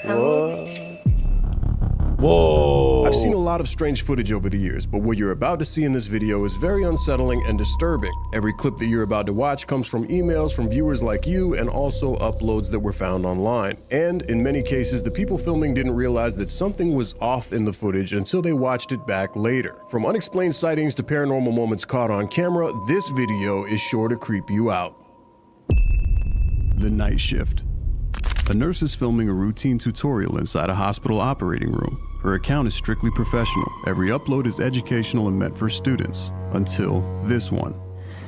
What? Whoa. I've seen a lot of strange footage over the years, but what you're about to see in this video is very unsettling and disturbing. Every clip that you're about to watch comes from emails from viewers like you and also uploads that were found online. And in many cases, the people filming didn't realize that something was off in the footage until they watched it back later. From unexplained sightings to paranormal moments caught on camera, this video is sure to creep you out. The night shift. A nurse is filming a routine tutorial inside a hospital operating room. Her account is strictly professional. Every upload is educational and meant for students, until this one.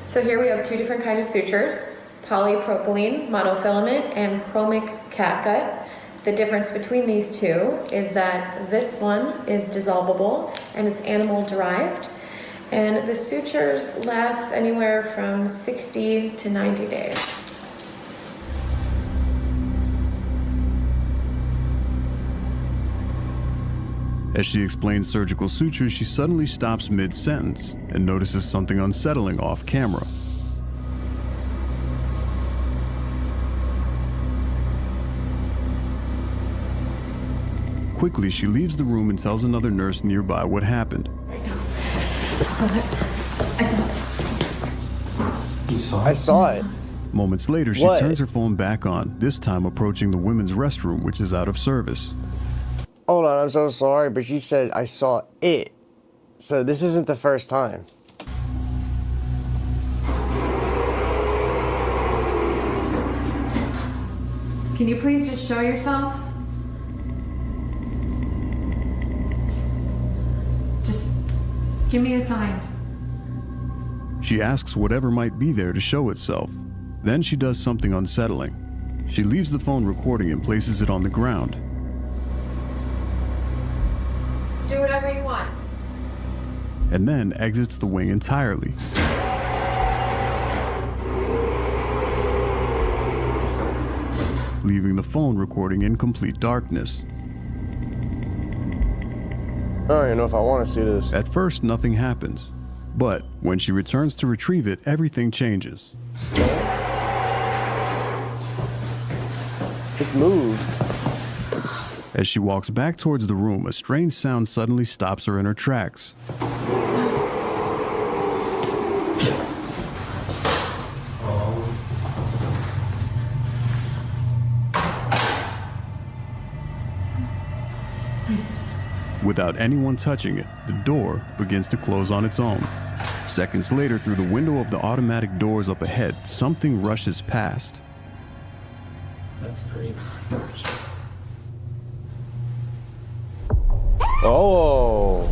So here we have two different kinds of sutures, polypropylene, monofilament, and chromic catgut. The difference between these two is that this one is dissolvable and it's animal derived, and the sutures last anywhere from 60 to 90 days. As she explains surgical sutures, she suddenly stops mid-sentence and notices something unsettling off camera. Quickly, she leaves the room and tells another nurse nearby what happened. Right now. I saw it. I saw it. You saw it? I saw it. Moments later, she What? turns her phone back on, this time approaching the women's restroom, which is out of service. Hold on, I'm so sorry, but she said I saw it. So this isn't the first time. Can you please just show yourself? Just give me a sign. She asks whatever might be there to show itself. Then she does something unsettling. She leaves the phone recording and places it on the ground. Do whatever you want. And then exits the wing entirely. Leaving the phone recording in complete darkness. I don't even know if I want to see this. At first, nothing happens. But when she returns to retrieve it, everything changes. It's moved. As she walks back towards the room, a strange sound suddenly stops her in her tracks. Without anyone touching it, the door begins to close on its own. Seconds later, through the window of the automatic doors up ahead, something rushes past. That's creepy. Oh.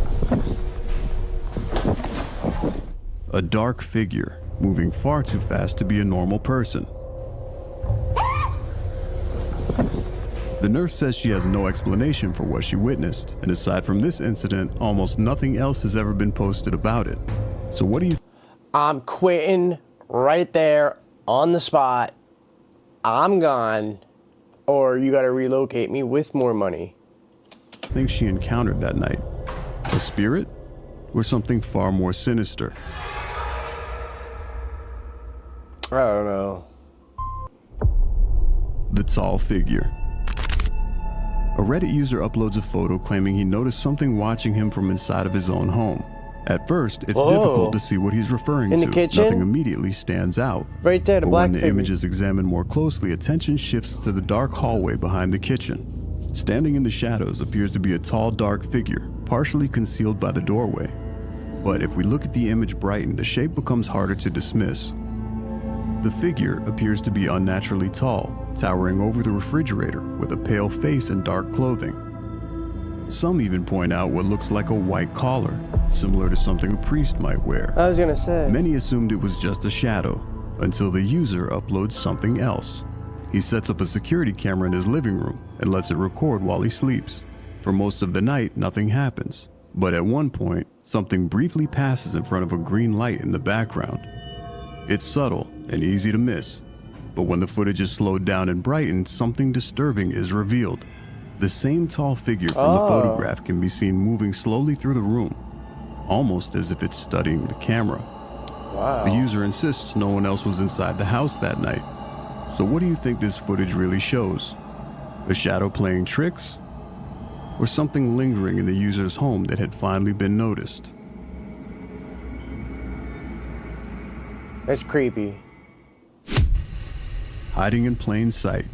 A dark figure, moving far too fast to be a normal person. The nurse says she has no explanation for what she witnessed, and aside from this incident, almost nothing else has ever been posted about it. So what do you I'm quitting right there on the spot. I'm gone, or you got to relocate me with more money. think she encountered that night? A spirit? Or something far more sinister? I don't know. The tall figure. A Reddit user uploads a photo claiming he noticed something watching him from inside of his own home. At first, it's difficult to see what he's referring In to. the kitchen? Nothing immediately stands out. Right there, the But black when the figure. image is examined more closely, attention shifts to the dark hallway behind the kitchen. Standing in the shadows appears to be a tall, dark figure, partially concealed by the doorway. But if we look at the image brightened, the shape becomes harder to dismiss. The figure appears to be unnaturally tall, towering over the refrigerator with a pale face and dark clothing. Some even point out what looks like a white collar, similar to something a priest might wear. I was gonna say. Many assumed it was just a shadow, until the user uploads something else. He sets up a security camera in his living room and lets it record while he sleeps. For most of the night, nothing happens. But at one point, something briefly passes in front of a green light in the background. It's subtle and easy to miss, but when the footage is slowed down and brightened, something disturbing is revealed. The same tall figure from the photograph can be seen moving slowly through the room, almost as if it's studying the camera. Wow. The user insists no one else was inside the house that night. So what do you think this footage really shows? A shadow playing tricks? Or something lingering in the user's home that had finally been noticed? That's creepy. Hiding in plain sight.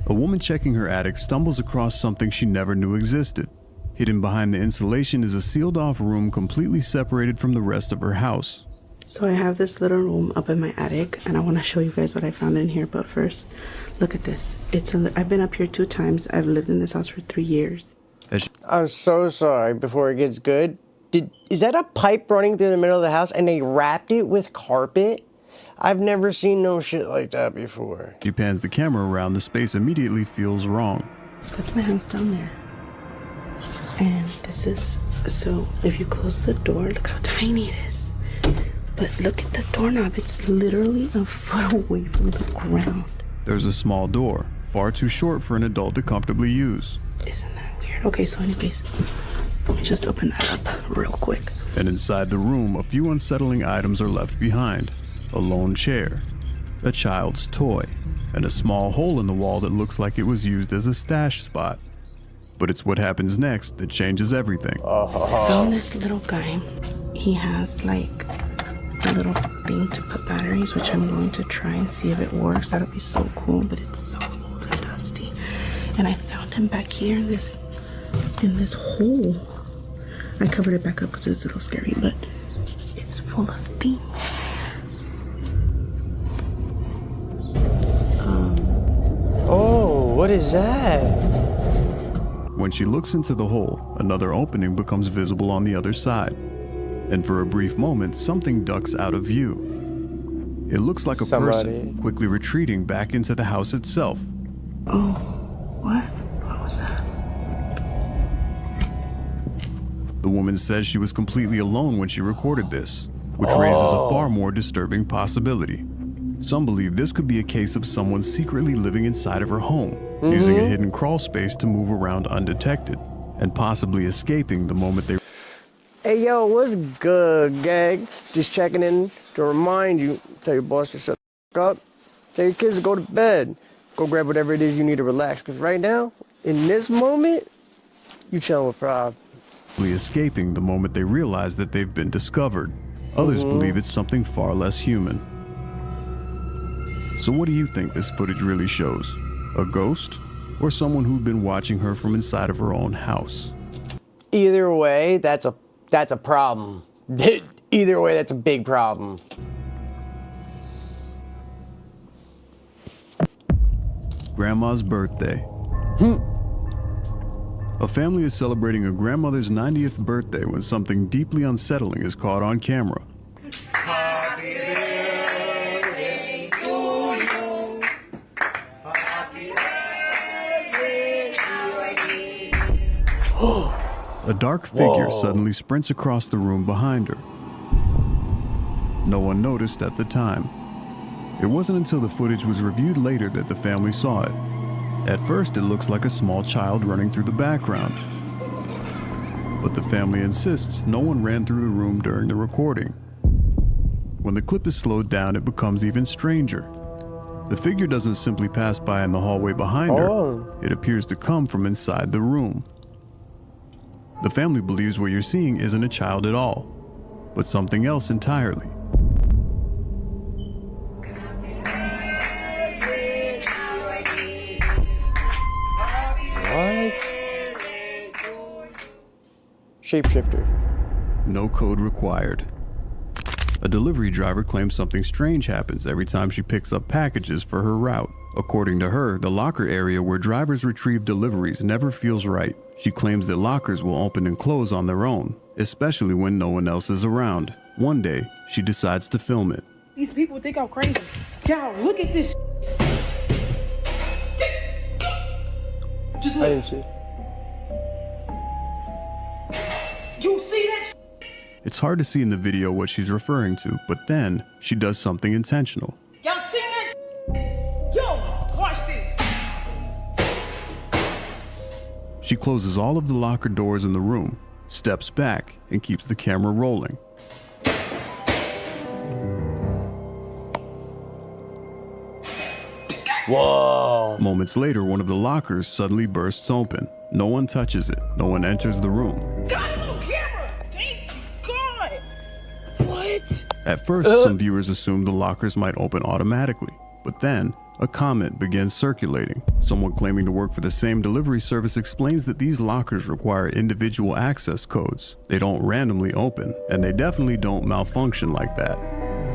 A woman checking her attic stumbles across something she never knew existed. Hidden behind the insulation is a sealed-off room completely separated from the rest of her house. So I have this little room up in my attic, and I want to show you guys what I found in here. But first, look at this. I've been up here 2 times. I've lived in this house for 3 years. I'm so sorry. Before it gets good, is that a pipe running through the middle of the house and they wrapped it with carpet? I've never seen no shit like that before. She pans the camera around. The space immediately feels wrong. That's my house down there. And this is, so if you close the door, look how tiny it is. But look at the doorknob. It's literally a foot away from the ground. There's a small door, far too short for an adult to comfortably use. Isn't that weird? Okay, so anyways, let me just open that up real quick. And inside the room, a few unsettling items are left behind. A lone chair, a child's toy, and a small hole in the wall that looks like it was used as a stash spot. But it's what happens next that changes everything. I found this little guy. He has like a little thing to put batteries, which I'm going to try and see if it works. That'll be so cool, but it's so old and dusty. And I found him back here in this hole. I covered it back up because it's a little scary, but it's full of things. Oh, what is that? When she looks into the hole, another opening becomes visible on the other side. And for a brief moment, something ducks out of view. It looks like a person quickly retreating back into the house itself. Oh, what? What was that? The woman says she was completely alone when she recorded this, which raises a far more disturbing possibility. Some believe this could be a case of someone secretly living inside of her home, using a hidden crawl space to move around undetected, and possibly escaping the moment they... Hey, yo, what's good, gang? Just checking in to remind you, tell your boss to shut the up, tell your kids to go to bed, go grab whatever it is you need to relax, because right now, in this moment, you chilling with Rob. Escaping the moment they realize that they've been discovered. Others believe it's something far less human. So what do you think this footage really shows? A ghost? Or someone who'd been watching her from inside of her own house? Either way, that's a problem. Either way, that's a big problem. Grandma's birthday. A family is celebrating a grandmother's 90th birthday when something deeply unsettling is caught on camera. A dark figure suddenly sprints across the room behind her. No one noticed at the time. It wasn't until the footage was reviewed later that the family saw it. At first, it looks like a small child running through the background. But the family insists no one ran through the room during the recording. When the clip is slowed down, it becomes even stranger. The figure doesn't simply pass by in the hallway behind her. It appears to come from inside the room. The family believes what you're seeing isn't a child at all, but something else entirely. What? Shapeshifter. No code required. A delivery driver claims something strange happens every time she picks up packages for her route. According to her, the locker area where drivers retrieve deliveries never feels right. She claims that lockers will open and close on their own, especially when no one else is around. One day, she decides to film it. These people think I'm crazy. Y'all, look at this. Just I look. didn't see. You see that? It's hard to see in the video what she's referring to, but then she does something intentional. Y'all see that? Yo, watch this. She closes all of the locker doors in the room, steps back, and keeps the camera rolling. Whoa. Moments later, one of the lockers suddenly bursts open. No one touches it. No one enters the room. Got a little camera. Thank God. What? At first, some viewers assumed the lockers might open automatically, but then a comment began circulating. Someone claiming to work for the same delivery service explains that these lockers require individual access codes. They don't randomly open, and they definitely don't malfunction like that.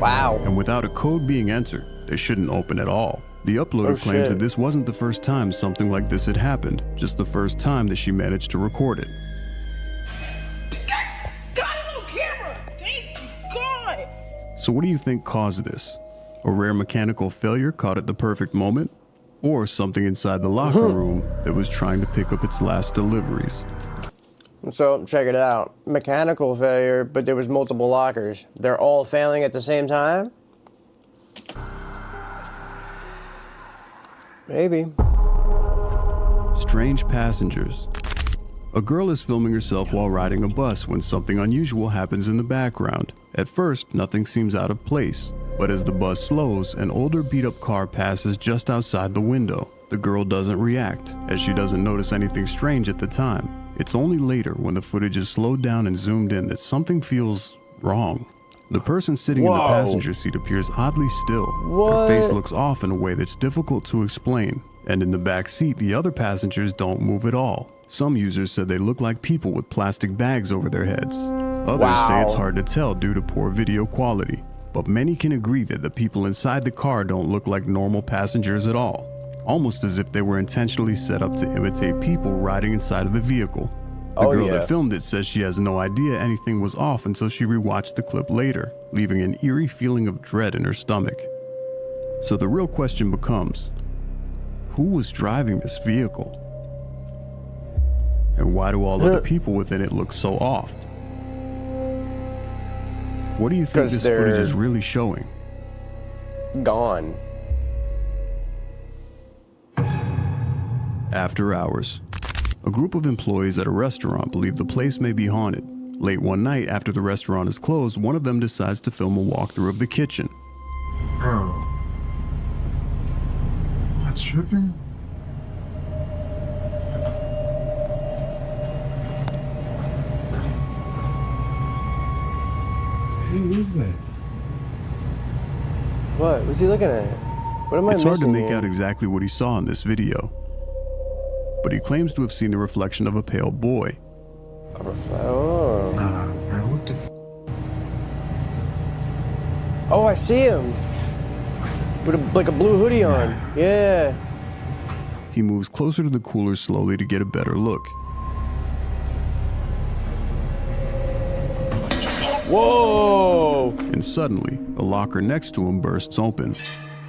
Wow. And without a code being entered, they shouldn't open at all. The uploader claims that this wasn't the first time something like this had happened, just the first time that she managed to record it. Got a little camera. Thank God. So what do you think caused this? A rare mechanical failure caught at the perfect moment? Or something inside the locker room that was trying to pick up its last deliveries? So check it out. Mechanical failure, but there was multiple lockers. They're all failing at the same time? Maybe. Strange passengers. A girl is filming herself while riding a bus when something unusual happens in the background. At first, nothing seems out of place, but as the bus slows, an older beat-up car passes just outside the window. The girl doesn't react, as she doesn't notice anything strange at the time. It's only later, when the footage is slowed down and zoomed in, that something feels wrong. The person sitting in the passenger seat appears oddly still. Her face looks off in a way that's difficult to explain. And in the back seat, the other passengers don't move at all. Some users said they look like people with plastic bags over their heads. Others say it's hard to tell due to poor video quality. But many can agree that the people inside the car don't look like normal passengers at all. Almost as if they were intentionally set up to imitate people riding inside of the vehicle. The girl that filmed it says she has no idea anything was off until she rewatched the clip later, leaving an eerie feeling of dread in her stomach. So the real question becomes, who was driving this vehicle? And why do all of the people within it look so off? What do you think this footage is really showing? Gone. After hours. A group of employees at a restaurant believe the place may be haunted. Late one night, after the restaurant is closed, one of them decides to film a walkthrough of the kitchen. Bro. Am I tripping? Who is that? What was he looking at? What am I It's missing hard to make here? out exactly what he saw in this video, but he claims to have seen the reflection of a pale boy. Oh. Nah, bro, what the f? Oh, I see him. With like a blue hoodie on. Yeah. He moves closer to the cooler slowly to get a better look. Whoa! And suddenly, a locker next to him bursts open.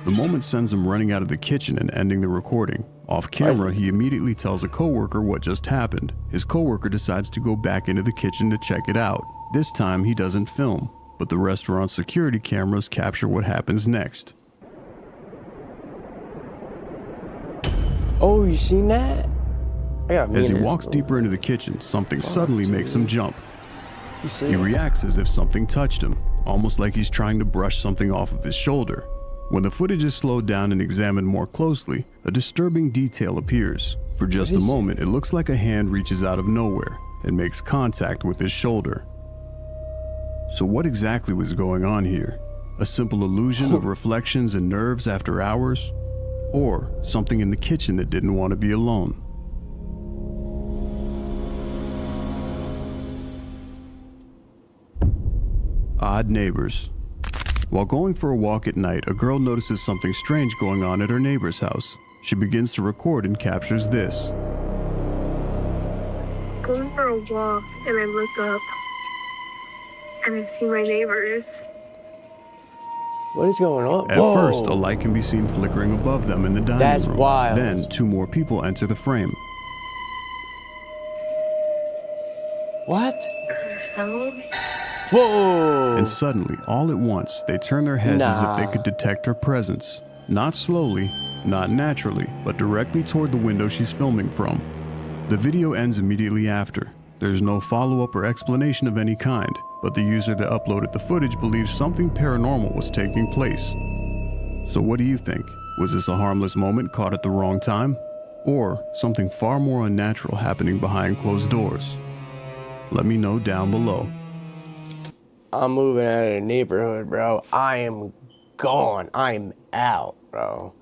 The moment sends him running out of the kitchen and ending the recording. Off camera, he immediately tells a coworker what just happened. His coworker decides to go back into the kitchen to check it out. This time, he doesn't film, but the restaurant's security cameras capture what happens next. Oh, you seen that? I got As he meters. walks deeper into the kitchen, something suddenly makes him jump. You see He it? reacts as if something touched him, almost like he's trying to brush something off of his shoulder. When the footage is slowed down and examined more closely, a disturbing detail appears. For just a moment, it looks like a hand reaches out of nowhere and makes contact with his shoulder. So what exactly was going on here? A simple illusion of reflections and nerves after hours? Or something in the kitchen that didn't want to be alone? Odd neighbors. While going for a walk at night, a girl notices something strange going on at her neighbor's house. She begins to record and captures this. Going for a walk and I look up and I see my neighbors. What is going on? At first, a light can be seen flickering above them in the dining That's room. wild. Then, two more people enter the frame. What? Hello? Whoa! And suddenly, all at once, they turn their heads as if they could detect her presence. Not slowly, not naturally, but directly toward the window she's filming from. The video ends immediately after. There's no follow-up or explanation of any kind, but the user that uploaded the footage believes something paranormal was taking place. So what do you think? Was this a harmless moment caught at the wrong time? Or something far more unnatural happening behind closed doors? Let me know down below. I'm moving out of the neighborhood, bro. I am gone. I'm out, bro.